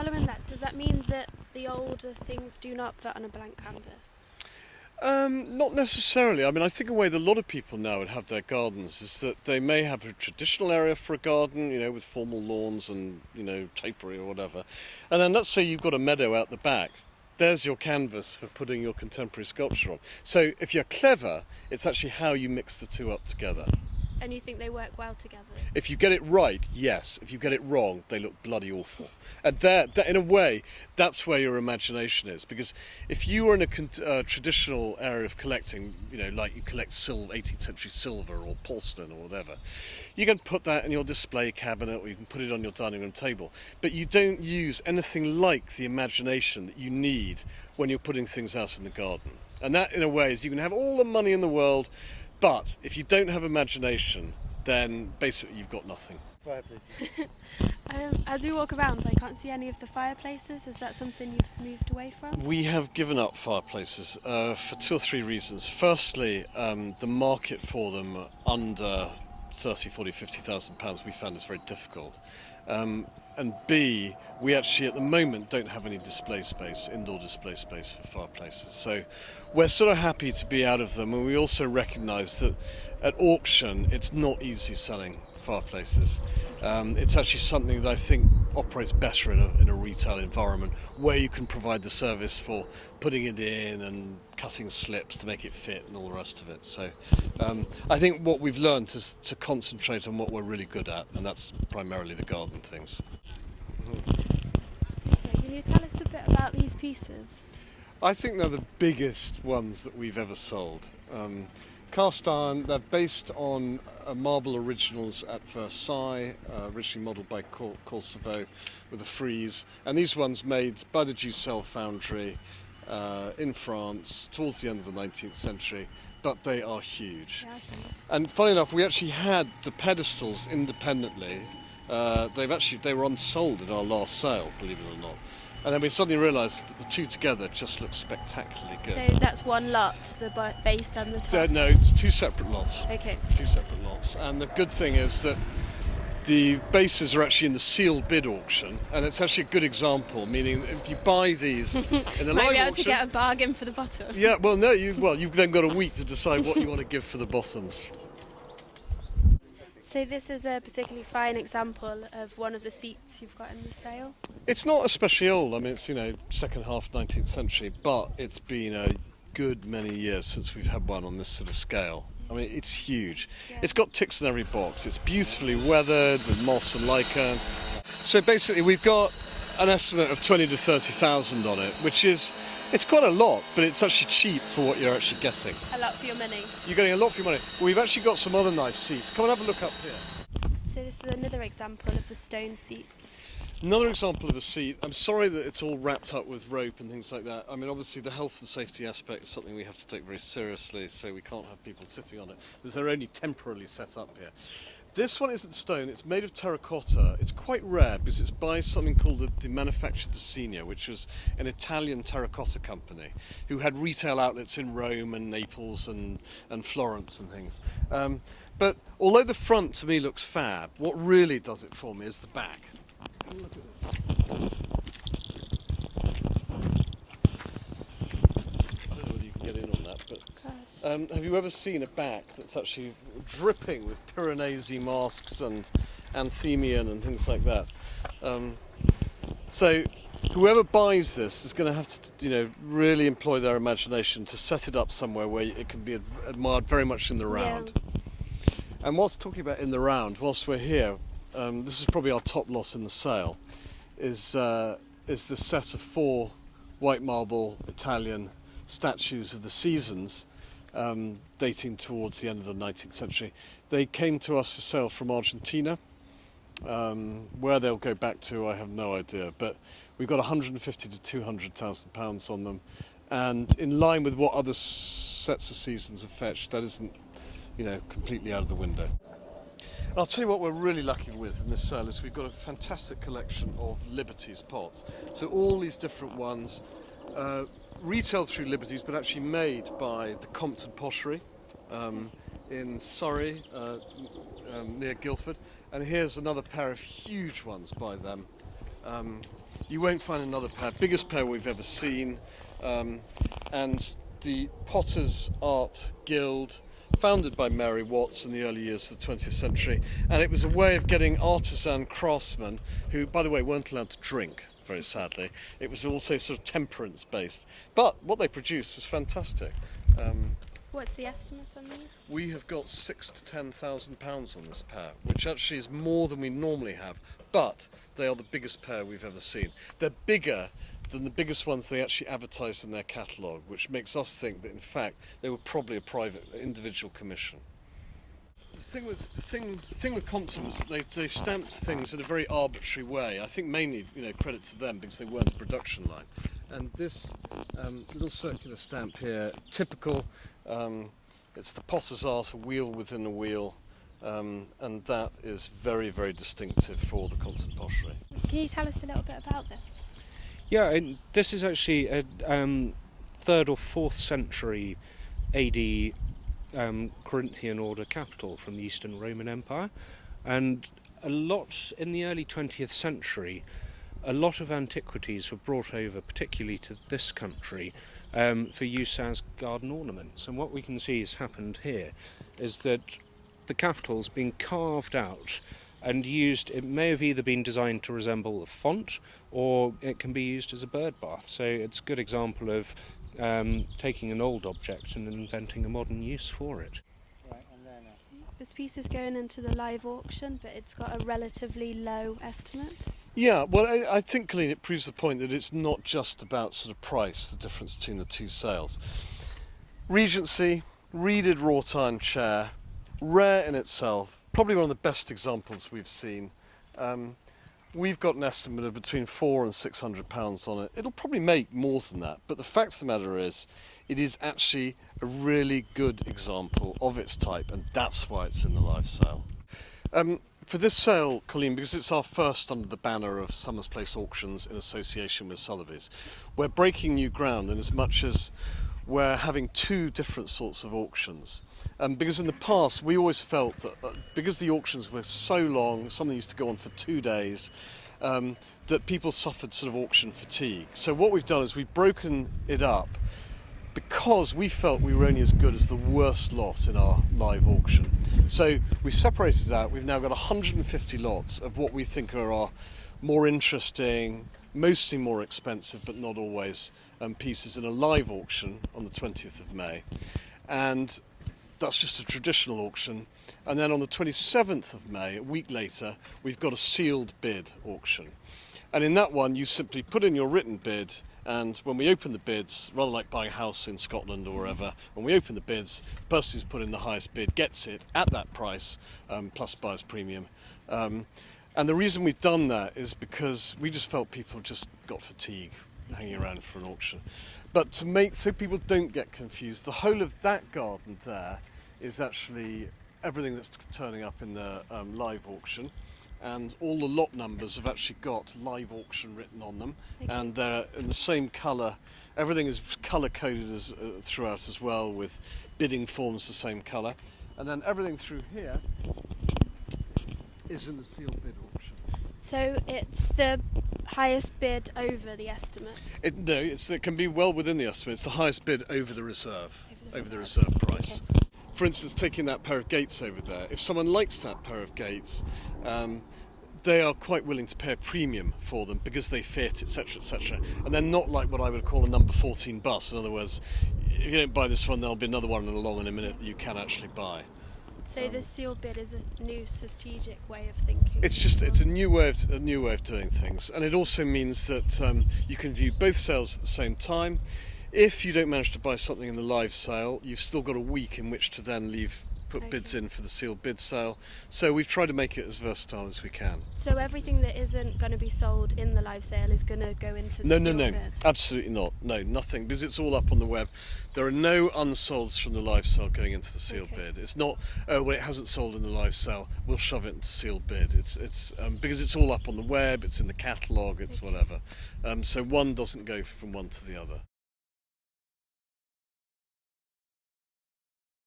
following that, does that mean that the older things do not fit on a blank canvas? Not necessarily. I mean, I think a way that a lot of people now would have their gardens is that they may have a traditional area for a garden, you know, with formal lawns and, you know, topiary or whatever. And then let's say you've got a meadow out the back. There's your canvas for putting your contemporary sculpture on. So if you're clever, it's actually how you mix the two up together. And you think they work well together? If you get it right, yes. If you get it wrong, they look bloody awful. And that in a way, that's where your imagination is. Because if you were in a traditional area of collecting, you know, like you collect 18th century silver or porcelain or whatever, you can put that in your display cabinet or you can put it on your dining room table. But you don't use anything like the imagination that you need when you're putting things out in the garden. And that, in a way, is you can have all the money in the world, but if you don't have imagination, then basically you've got nothing. Fireplaces. As we walk around, I can't see any of the fireplaces. Is that something you've moved away from? We have given up fireplaces for 2 or 3 reasons. Firstly, the market for them under 30, 40, 50,000 pounds we found is very difficult. And B, we actually at the moment don't have any display space, indoor display space for fireplaces. So we're sort of happy to be out of them, and we also recognise that at auction it's not easy selling fireplaces. It's actually something that I think operates better in a retail environment where you can provide the service for putting it in and cutting slips to make it fit and all the rest of it. So I think what we've learned is to concentrate on what we're really good at, and that's primarily the garden things. Can you tell us a bit about these pieces? I think they're the biggest ones that we've ever sold. Cast iron, they're based on marble originals at Versailles, originally modelled by Salvo with a frieze. And these ones made by the Ducel foundry in France towards the end of the 19th century, but they are huge. Yeah, huge. And funny enough, we actually had the pedestals independently. They were unsold in our last sale, believe it or not. And then we suddenly realised that the two together just look spectacularly good. So that's one lot, the base and the top? No, it's 2 separate lots. Okay. 2 separate lots. And the good thing is that the bases are actually in the sealed bid auction, and it's actually a good example, meaning if you buy these in the live auction... Might be able to get a bargain for the bottom. Yeah, well, no, you've then got a week to decide what you want to give for the bottoms. So this is a particularly fine example of one of the seats you've got in the sale? It's not especially old. I mean, it's, second half 19th century, but it's been a good many years since we've had one on this sort of scale. I mean, it's huge. Yeah. It's got ticks in every box. It's beautifully weathered with moss and lichen. So basically, we've got an estimate of 20 to 30,000 on it, which is, it's quite a lot, but it's actually cheap for what you're actually getting. A lot for your money. You're getting a lot for your money. Well, we've actually got some other nice seats. Come and have a look up here. So this is another example of the stone seats. Another example of a seat. I'm sorry that it's all wrapped up with rope and things like that. I mean, obviously the health and safety aspect is something we have to take very seriously, so we can't have people sitting on it, because they're only temporarily set up here. This one isn't stone, it's made of terracotta. It's quite rare because it's by something called the Manufattura di Signa, which was an Italian terracotta company who had retail outlets in Rome and Naples and Florence and things. But although the front to me looks fab, what really does it for me is the back. Have a look at this. I don't know whether you can get in on that, but have you ever seen a back that's actually dripping with Piranesi masks and Anthemian and things like that? So whoever buys this is going to have to, really employ their imagination to set it up somewhere where it can be admired very much in the round. Yeah. And whilst talking about in the round, whilst we're here, this is probably our top loss in the sale, is the set of 4 white marble Italian statues of the seasons, dating towards the end of the 19th century. They came to us for sale from Argentina. Where they'll go back to, I have no idea, but we've got 150 to 200,000 pounds on them, and in line with what other sets of seasons have fetched, that isn't, completely out of the window. And I'll tell you what we're really lucky with in this sale is we've got a fantastic collection of Liberties pots. So all these different ones, retailed through Liberties, but actually made by the Compton Pottery in Surrey, near Guildford. And here's another pair of huge ones by them. You won't find another pair, biggest pair we've ever seen, and the Potters Art Guild, founded by Mary Watts in the early years of the 20th century, and it was a way of getting artisan craftsmen who, by the way, weren't allowed to drink, very sadly. It was also sort of temperance based, but what they produced was fantastic. What's the estimates on these? We have got £6,000 to £10,000 on this pair, which actually is more than we normally have, but they are the biggest pair we've ever seen. They're bigger than the biggest ones they actually advertised in their catalogue, which makes us think that in fact they were probably a private individual commission. The thing with Compton was that they stamped things in a very arbitrary way. I think mainly, credit to them because they weren't a production line. And this little circular stamp here, typical. It's the Potter's Art, a wheel within a wheel, and that is very, very distinctive for the Compton pottery. Can you tell us a little bit about this? Yeah, and this is actually a 3rd or 4th century AD Corinthian order capital from the Eastern Roman Empire, and a lot in the early 20th century, a lot of antiquities were brought over, particularly to this country, for use as garden ornaments. And what we can see has happened here is that the capital's been carved out and used. It may have either been designed to resemble a font, or it can be used as a bird bath. So it's a good example of taking an old object and inventing a modern use for it. This piece is going into the live auction, but it's got a relatively low estimate. Yeah, well, I think, Colleen, it proves the point that it's not just about sort of price, the difference between the two sales. Regency, reeded wrought iron chair, rare in itself, probably one of the best examples we've seen. We've got an estimate of between £400 and £600 on it. It'll probably make more than that, but the fact of the matter is, it is actually a really good example of its type, and that's why it's in the live sale. For this sale, Colleen, because it's our first under the banner of Summers Place Auctions in association with Sotheby's, we're breaking new ground in as much as we're having two different sorts of auctions. Because in the past, we always felt that because the auctions were so long, something used to go on for 2 days, that people suffered sort of auction fatigue. So what we've done is we've broken it up because we felt we were only as good as the worst lot in our live auction. So we separated it out. We've now got 150 lots of what we think are our more interesting, mostly more expensive, but not always, pieces in a live auction on the 20th of May. And that's just a traditional auction. And then on the 27th of May, a week later, we've got a sealed bid auction. And in that one, you simply put in your written bid, and when we open the bids, rather like buying a house in Scotland or wherever, when we open the bids, the person who's put in the highest bid gets it at that price, plus buyer's premium. And the reason we've done that is because we just felt people just got fatigue hanging around for an auction. But to make so people don't get confused, the whole of that garden there is actually everything that's turning up in the live auction. And all the lot numbers have actually got live auction written on them, and they're in the same colour. Everything is colour coded throughout as well, with bidding forms the same colour, and then everything through here is in the sealed bid auction. So it's the highest bid over the estimate? No, it can be well within the estimate. It's the highest bid over the reserve, over the reserve price. Okay. For instance, taking that pair of gates over there, if someone likes that pair of gates, they are quite willing to pay a premium for them because they fit, etc., etc. And they're not like what I would call a number 14 bus. In other words, if you don't buy this one, there'll be another one along in a minute that you can actually buy. So this sealed bid is a new strategic way of thinking. It's a new way of doing things, and it also means that you can view both sales at the same time. If you don't manage to buy something in the live sale, you've still got a week in which to then put bids in for the sealed bid sale. So we've tried to make it as versatile as we can. So everything that isn't going to be sold in the live sale is going to go into the sealed bid? Absolutely not. No, nothing, because it's all up on the web. There are no unsolds from the live sale going into the sealed bid. It's not, oh, well, it hasn't sold in the live sale, we'll shove it into sealed bid. It's because it's all up on the web, it's in the catalogue, it's whatever. So one doesn't go from one to the other.